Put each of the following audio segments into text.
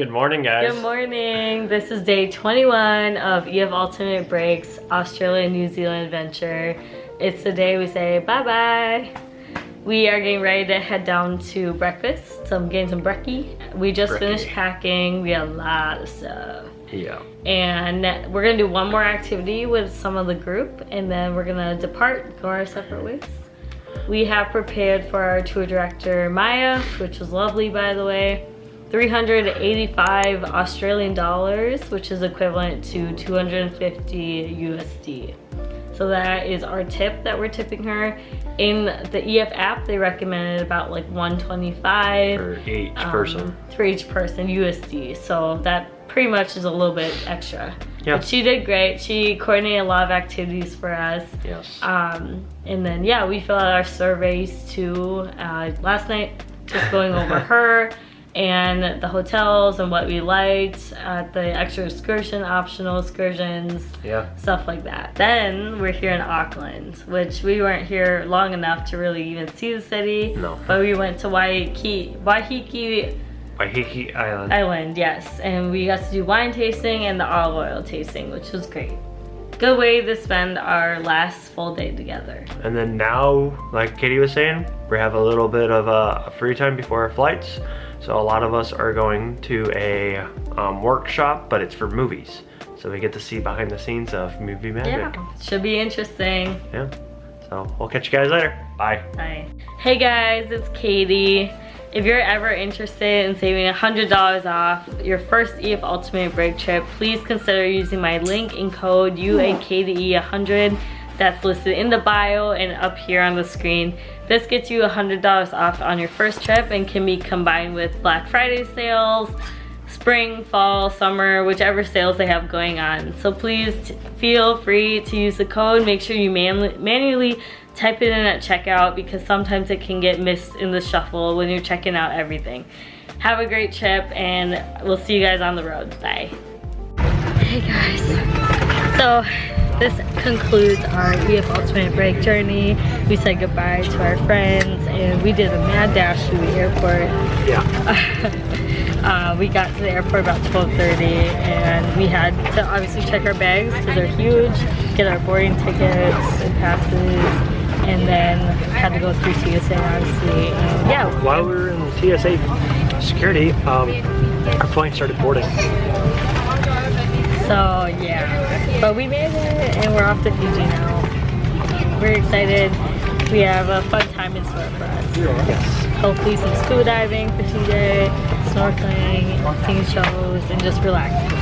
Good morning, guys. Good morning. This is day 21 of EFUltimateBreako's Australia-New Zealand adventure. It's the day we say bye-bye. We are getting ready to head down to breakfast, so I'm getting some brekkie. We just finished packing. We had a lot of stuff. Yeah. And we're gonna do one more activity with some of the group, and then we're gonna depart, go our separate ways. We have prepared for our tour director, Maya, which was lovely, by the way. 385 Australian dollars, which is equivalent to 250 USD. So that is our tip that we're tipping her. In the EF app, they recommended about like 125 for each person. For each person USD. So that pretty much is a little bit extra. Yeah. But she did great. She coordinated a lot of activities for us. Yes. And then yeah, we filled out our surveys too last night, just going over her and the hotels and what we liked, the extra excursion, optional excursions, stuff like that. Then we're here in Auckland, which we weren't here long enough to really even see the city. No. But we went to Waiheke Island, yes. And we got to do wine tasting and the olive oil tasting, which was great. Good way to spend our last full day together. And then now, like Katie was saying, we have a little bit of free time before our flights. So a lot of us are going to a workshop, but it's for movies. So we get to see behind the scenes of movie magic. Yeah, should be interesting. Yeah, so we'll catch you guys later. Bye. Bye. Hey guys, it's Katie. If you're ever interested in saving $100 off your first EFUltimateBreako trip, please consider using my link and code UAKDE100 that's listed in the bio and up here on the screen. This gets you $100 off on your first trip and can be combined with Black Friday sales, spring, fall, summer, whichever sales they have going on. So please feel free to use the code. Make sure you manually type it in at checkout because sometimes it can get missed in the shuffle when you're checking out everything. Have a great trip and we'll see you guys on the road. Bye. Hey guys. So this concludes our EFUltimateBreako journey. We said goodbye to our friends and we did a mad dash through the airport. Yeah. We got to the airport about 12:30 and we had to obviously check our bags because they're huge, get our boarding tickets and passes, and then had to go through TSA obviously. And yeah. While we were in TSA security, our plane started boarding. So yeah, but we made it and we're off to Fiji now. We're excited. We have a fun time in store for us. Yes. Hopefully some scuba diving for TJ, snorkeling, seeing shows, and just relaxing.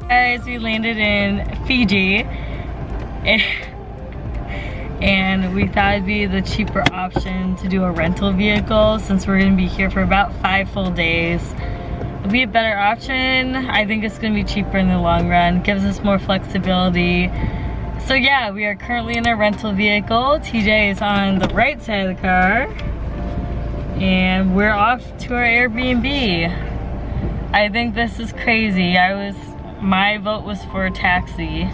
Guys, we landed in Fiji and we thought it'd be the cheaper option to do a rental vehicle since we're gonna be here for about 5 full days. It'd be a better option. I think it's gonna be cheaper in the long run. Gives us more flexibility. So yeah, we are currently in a rental vehicle. TJ is on the right side of the car and we're off to our Airbnb. I think this is crazy. My vote was for a taxi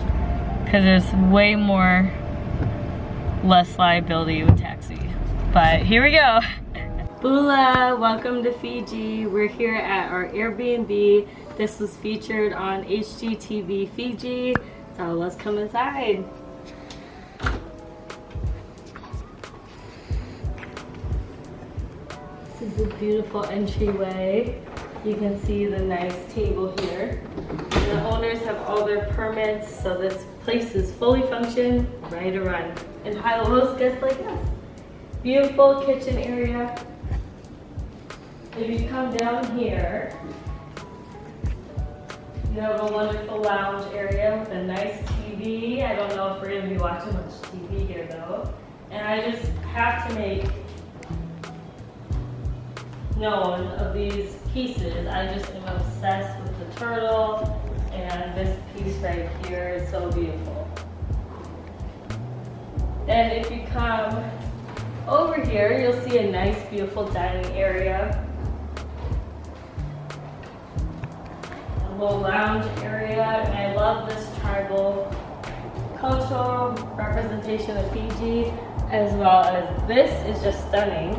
because there's way less liability with taxi. But here we go. Bula, welcome to Fiji. We're here at our Airbnb. This was featured on HGTV Fiji. So let's come inside. This is a beautiful entryway. You can see the nice table here. And the owners have all their permits, so this place is fully functioned, ready to run. And how to host guests like us. Beautiful kitchen area. If you come down here, you have a wonderful lounge area with a nice TV. I don't know if we're gonna be watching much TV here though. And I just have to make known of these pieces. I just am obsessed with the turtle and this piece right here is so beautiful. Then if you come over here, you'll see a nice beautiful dining area. little lounge area, and I love this tribal cultural representation of Fiji, as well as this is just stunning.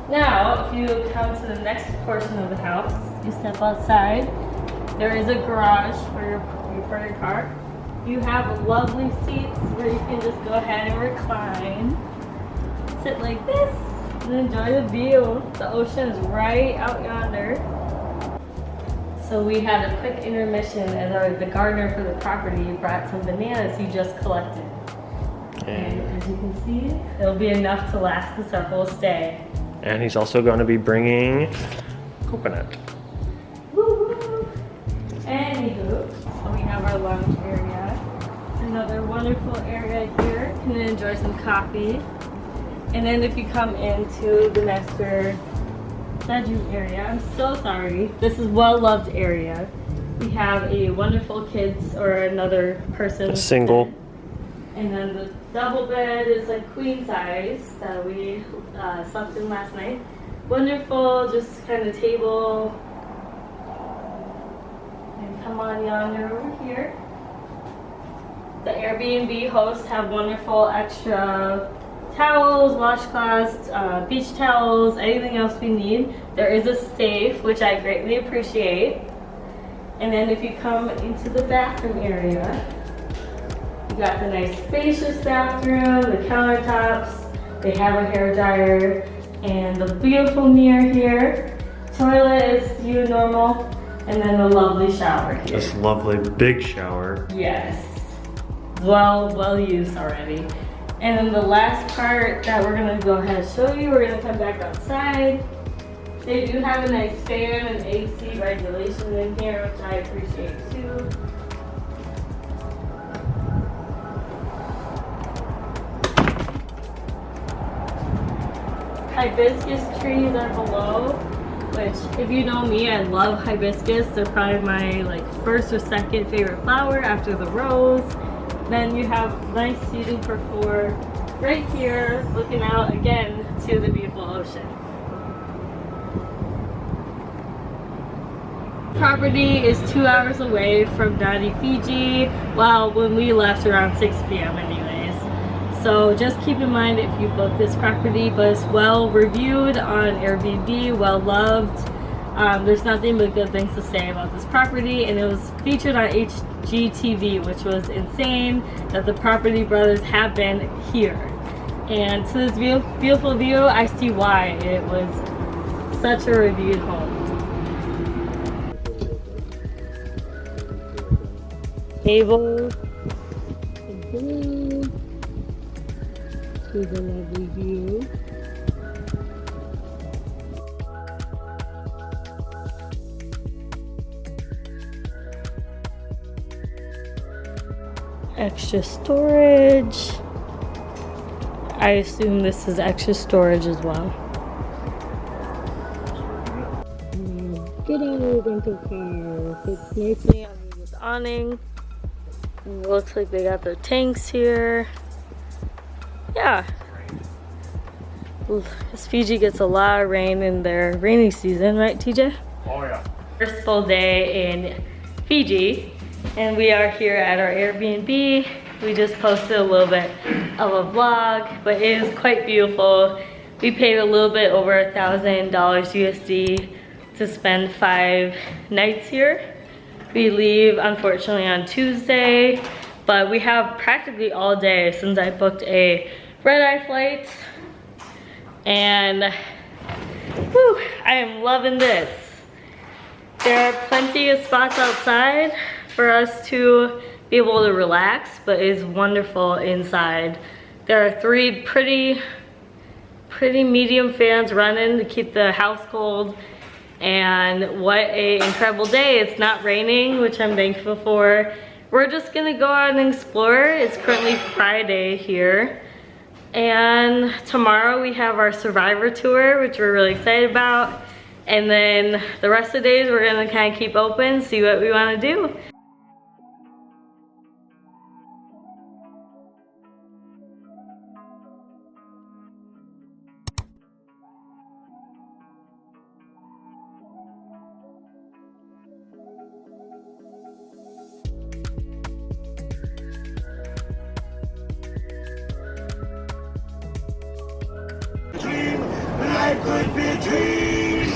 Now, if you come to the next portion of the house, you step outside. There is a garage for your car. You have lovely seats where you can just go ahead and recline. Sit like this and enjoy the view. The ocean is right out yonder. So we had a quick intermission as the gardener for the property brought some bananas he just collected. And as you can see, it'll be enough to last us our whole stay. And he's also going to be bringing coconut. Woo-hoo. Anywho, so we have our lounge area. Another wonderful area here. You can enjoy some coffee. And then if you come into the master bedroom area, I'm so sorry. This is well-loved area. We have a wonderful kids or another person. A single. Bed. And then the double bed is like queen size that we slept in last night. Wonderful, just kind of table. And come on yonder over here. The Airbnb hosts have wonderful extra towels, washcloths, beach towels, anything else we need. There is a safe, which I greatly appreciate. And then if you come into the bathroom area, you got the nice spacious bathroom, the countertops, they have a hair dryer, and the beautiful mirror here. Toilet is normal, and then the lovely shower here. This lovely big shower. Yes, well used already. And then the last part that we're gonna go ahead and show you, we're gonna come back outside. They do have a nice fan and AC regulation in here, which I appreciate too. Hibiscus trees are below, which if you know me, I love hibiscus. They're probably my first or second favorite flower after the rose. Then you have nice seating for four right here, looking out again to the beautiful ocean. Property is 2 hours away from Nadi, Fiji. Well, when we left around 6 p.m. anyways. So just keep in mind if you book this property, but it's well reviewed on Airbnb, well loved. There's nothing but good things to say about this property, and it was featured on HGTV, which was insane that the Property Brothers have been here. And to this beautiful view, I see why it was such a reviewed home. Table, to the lovely view. Extra storage. I assume this is extra storage as well. Good old rental car. Fits nicely under this awning. And it looks like they got their tanks here. Yeah. This Fiji gets a lot of rain in their rainy season, right, TJ? Oh yeah. First full day in Fiji, and we are here at our Airbnb. We just posted a little bit of a vlog, but it is quite beautiful. We paid a little bit over $1,000 USD to spend 5 nights here. We leave unfortunately on Tuesday, but we have practically all day since I booked a red-eye flight, and whew, I am loving this. There are plenty of spots outside for us to be able to relax, but it is wonderful inside. There are 3 pretty medium fans running to keep the house cold, and what an incredible day. It's not raining, which I'm thankful for. We're just gonna go out and explore. It's currently Friday here. And tomorrow we have our Survivor tour, which we're really excited about. And then the rest of the days we're gonna kind of keep open, see what we wanna do. life could be a dream.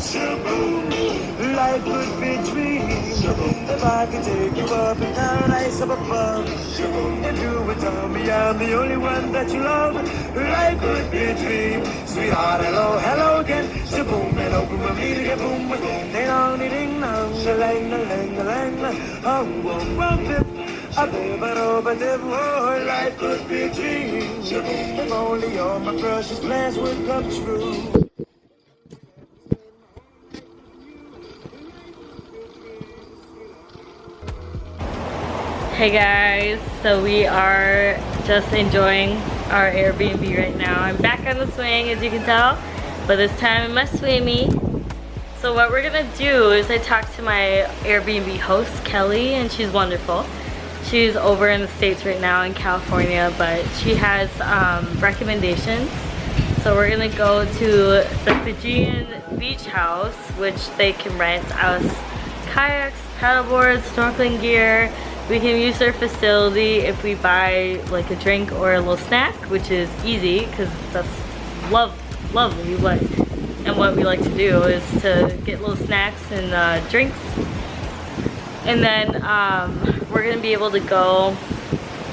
Shaboom, life could be a dream. If I could take you up in paradise up above, if you would tell me I'm the only one that you love, life could be a dream. Sweetheart, hello, hello again. Shaboom, and open my me to get boom. Ding dong, ding dong, lang, lang, lang, lang. Oh, life could be a dream. If only all my precious plans would come true. Hey guys, so we are just enjoying our Airbnb right now. I'm back on the swing, as you can tell, but this time in my swimmy. So what we're gonna do is I talked to my Airbnb host, Kelly, and she's wonderful. She's over in the States right now in California, but she has recommendations. So we're gonna go to the Fijian beach house, which they can rent us kayaks, paddleboards, snorkeling gear. We can use their facility if we buy like a drink or a little snack, which is easy because that's lovely. What we like to do is to get little snacks and drinks. And then we're gonna be able to go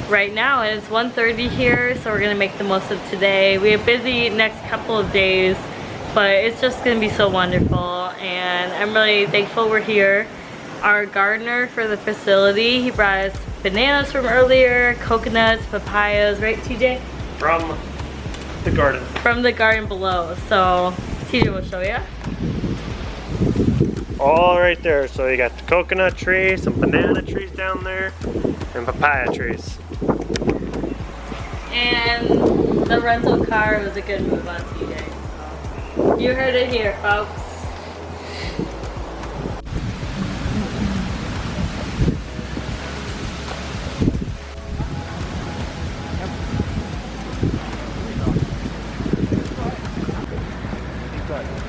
right now, and it's 1:30 here, so we're gonna make the most of today. We have busy next couple of days, but it's just gonna be so wonderful, and I'm really thankful we're here. Our gardener for the facility, he brought us bananas from earlier, coconuts, papayas, right TJ? From the garden. From the garden below. So TJ will show you. All right there. So you got the coconut tree, some banana trees down there, and papaya trees. And the rental car was a good move on TJ. So you heard it here, folks.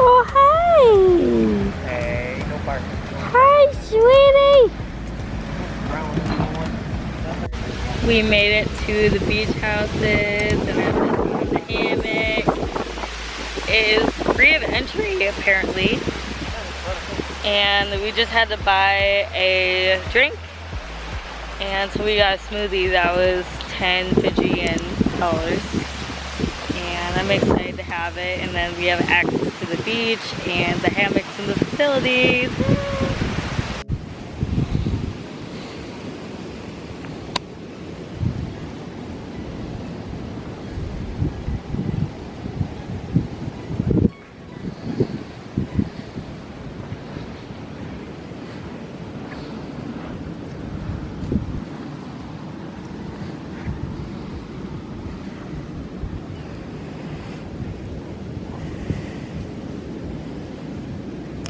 Oh, hi! Hey, no parking. Hi, sweetie! We made it to the beach houses, and I'm in the hammock. It is free of entry, apparently. And we just had to buy a drink. And so we got a smoothie that was 10 Fijian dollars. And I'm excited to have it, and then we have access to the beach and the hammocks in the facilities.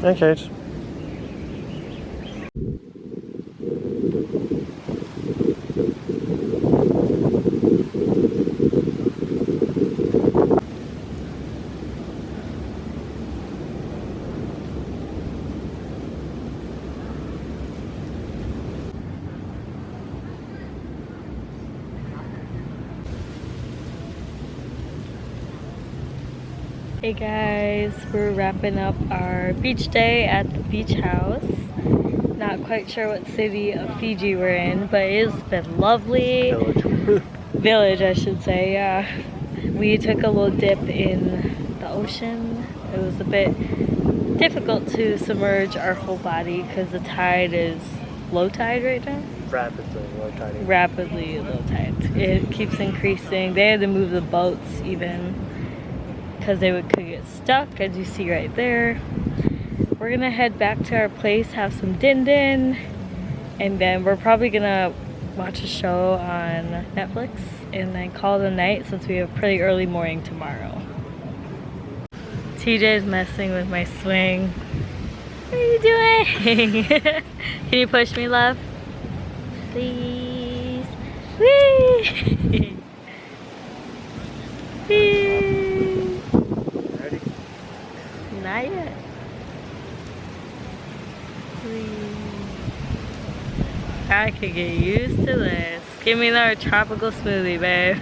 Okay. Hey guys, we're wrapping up our beach day at the beach house. Not quite sure what city of Fiji we're in, but it's been lovely. Village, I should say, yeah. We took a little dip in the ocean. It was a bit difficult to submerge our whole body because the tide is low tide right now. Rapidly low tide. Rapidly low tide. It keeps increasing. They had to move the boats even, because they could get stuck, as you see right there. We're gonna head back to our place, have some din din, and then we're probably gonna watch a show on Netflix and then call it a night since we have a pretty early morning tomorrow. TJ's messing with my swing. What are you doing? Can you push me, love? Please. Whee! Whee! Ready? Not yet. Please. I could get used to this. Give me another tropical smoothie, babe.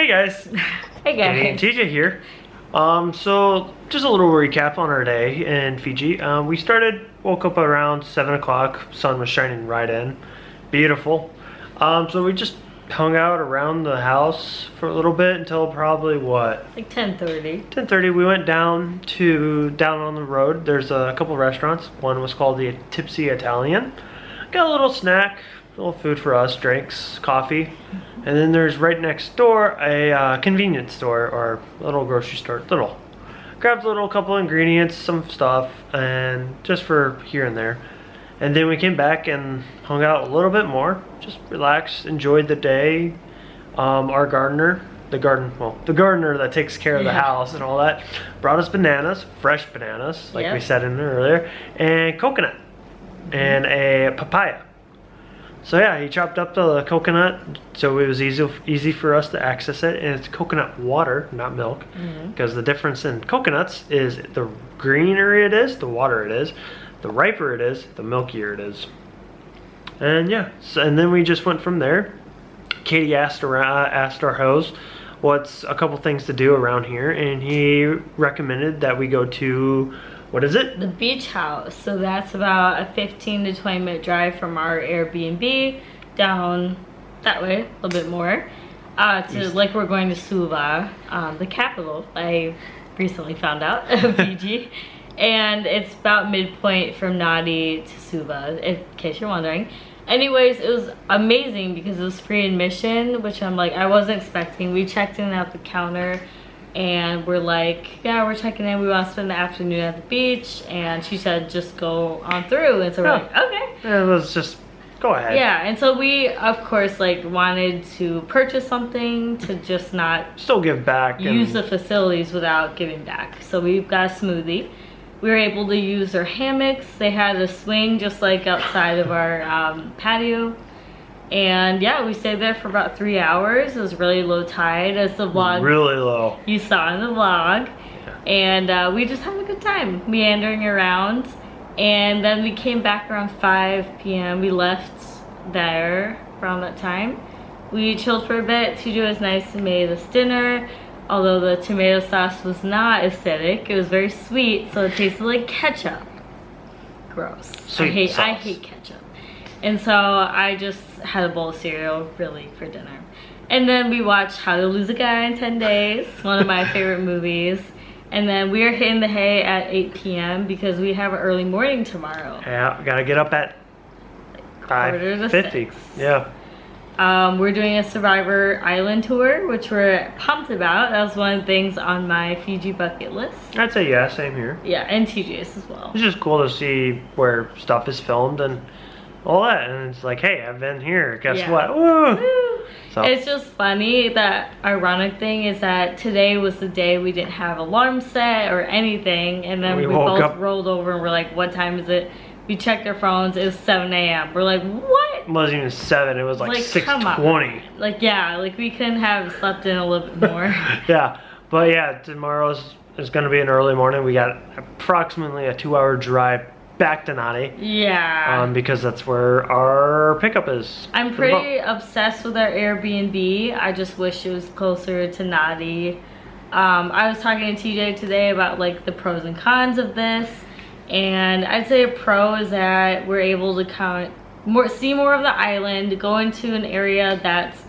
Hey guys, Hey Danny and guys. TJ here. So just a little recap on our day in Fiji. We woke up around 7 o'clock. Sun was shining right in. Beautiful. So we just hung out around the house for a little bit until probably what? Like 10:30. 10:30. We went down on the road. There's a couple restaurants. One was called the Tipsy Italian. Got a little snack, a little food for us, drinks, coffee. And then there's right next door a convenience store or little grocery store. Grabbed a little couple ingredients, some stuff, and just for here and there. And then we came back and hung out a little bit more. Just relaxed, enjoyed the day. Our gardener, the gardener that takes care of the house and all that, brought us bananas, fresh bananas, like we said in there earlier, and coconut, and a papaya. So yeah, he chopped up the coconut, so it was easy for us to access it. And it's coconut water, not milk, because the difference in coconuts is the greener it is, the water it is. The riper it is, the milkier it is. And yeah, and then we just went from there. Katie asked our host what's a couple things to do around here, and he recommended that we go to, what is it? The beach house. So that's about a 15 to 20 minute drive from our Airbnb down that way, a little bit more. To like we're going to Suva, the capital, I recently found out, of Fiji. And it's about midpoint from Nadi to Suva, in case you're wondering. Anyways, it was amazing because it was free admission, which I'm like, I wasn't expecting. We checked in at the counter and we're like, yeah, we're checking in. We want to spend the afternoon at the beach. And she said, just go on through. And so we're like, okay. Yeah, let's just go ahead. Yeah, and so we, of course, like wanted to purchase something to just not still give back. Use the facilities without giving back. So we've got a smoothie. We were able to use their hammocks. They had a swing just like outside of our patio. And yeah, we stayed there for about 3 hours. It was really low tide, as the vlog really low you saw in the vlog. And we just had a good time meandering around. And then we came back around 5 p.m. We left there around that time. We chilled for a bit. TJ was nice and made us dinner. Although the tomato sauce was not acidic, it was very sweet, so it tasted like ketchup. Gross. I hate ketchup. And so I just had a bowl of cereal, really, for dinner. And then we watched How to Lose a Guy in 10 Days, one of my favorite movies. And then we are hitting the hay at 8 p.m. because we have an early morning tomorrow. Yeah, we gotta get up at 5:50. Yeah. We're doing a Survivor Island tour, which we're pumped about. That was one of the things on my Fiji bucket list. I'd say yeah, same here. Yeah, and TJ's as well. It's just cool to see where stuff is filmed and all that. And it's like, hey, I've been here. Guess what? Woo! So. It's just funny. The ironic thing is that today was the day we didn't have alarm set or anything. And then we both rolled over and we're like, what time is it? We checked our phones, it was 7 a.m. We're like, what? It wasn't even 7, it was like 6:20. Like, yeah, like we couldn't have slept in a little bit more. Yeah, but yeah, tomorrow is gonna be an early morning. We got approximately a 2-hour drive back to Nadi. Yeah. Because that's where our pickup is. I'm pretty obsessed with our Airbnb. I just wish it was closer to Nadi. I was talking to TJ today about like the pros and cons of this. And I'd say a pro is that we're able to see more of the island, go into an area that's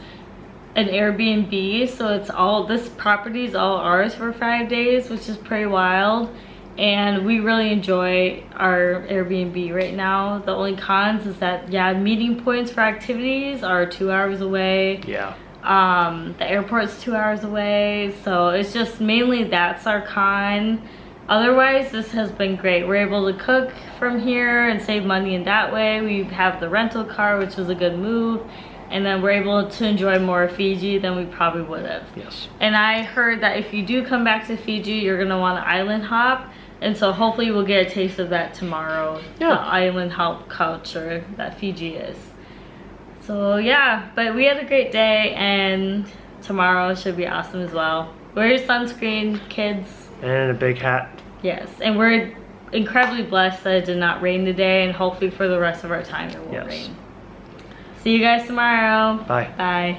an Airbnb, so this property is all ours for 5 days, which is pretty wild. And we really enjoy our Airbnb right now. The only cons is that, yeah, meeting points for activities are 2 hours away. Yeah. The airport's 2 hours away, so it's just mainly that's our con. Otherwise, this has been great. We're able to cook from here and save money in that way. We have the rental car, which was a good move. And then we're able to enjoy more of Fiji than we probably would have. Yes. And I heard that if you do come back to Fiji, you're going to want to island hop. And so hopefully we'll get a taste of that tomorrow. Yeah. The island hop culture that Fiji is. So yeah, but we had a great day and tomorrow should be awesome as well. Wear your sunscreen, kids. And a big hat. Yes, and we're incredibly blessed that it did not rain today, and hopefully for the rest of our time it won't rain. See you guys tomorrow. Bye. Bye.